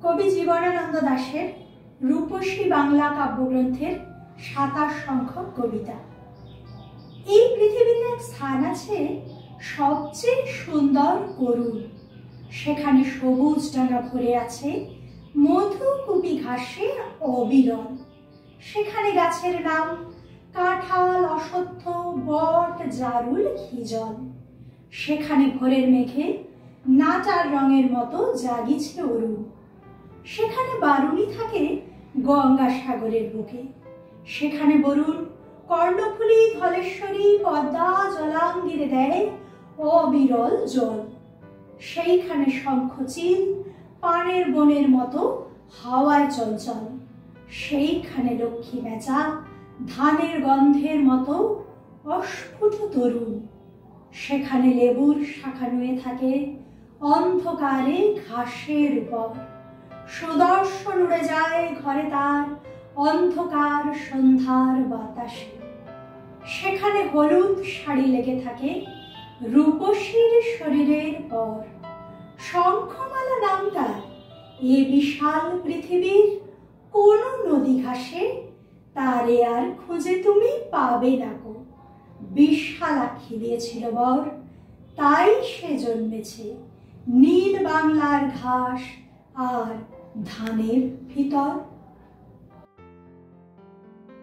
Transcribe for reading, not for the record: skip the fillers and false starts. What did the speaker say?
কবি জীবনানন্দ দাশের রূপসী বাংলা কাব্যগ্রন্থের ২৭ সংখ্যক কবিতা। এই পৃথিবীতে এক স্থান আছে সবচেয়ে সুন্দর করুণ, সেখানে সবুজ ডানা ভরে আছে মধুকুপি ঘাসে অবিরল। সেখানে গাছের নাম কাঁঠাল, অশ্বত্থ, বট, জারুল, খিজল। সেখানে ভোরের মেঘে নাটার রঙের মতো জাগিছে অরুণ। সেখানে বারুণী থাকে গঙ্গাসাগরের বুকে। সেখানে বরুণ, কর্ণফুলী, ধলেশ্বরী, পদ্মা জলাঙ্গিরে দেয় অবিরল জল। সেইখানে শঙ্খচিল পানের বনের মতো হাওয়ায় চঞ্চল। সেইখানে লক্ষ্মী মেচা ধানের গন্ধের মতো অস্ফুট তরুণ। সেখানে লেবুর শাখা নুয়ে থাকে অন্ধকারে ঘাসের উপর। সুদর্শন উড়ে যায় ঘরে তার অন্ধকার সন্ধ্যার বাতাসে। সেখানে হলুদ শাড়ি লেগে থাকে রূপসীর শরীরের পর। শঙ্খমালা নাম তার এ বিশাল পৃথিবীর কোন নদী ঘাসে তারে আর খুঁজে তুমি পাবে না গো। বিশালাক্ষী দিয়েছিল বর, তাই সে জন্মেছে নীল বাংলার ঘাস আর ধানের ভিতর।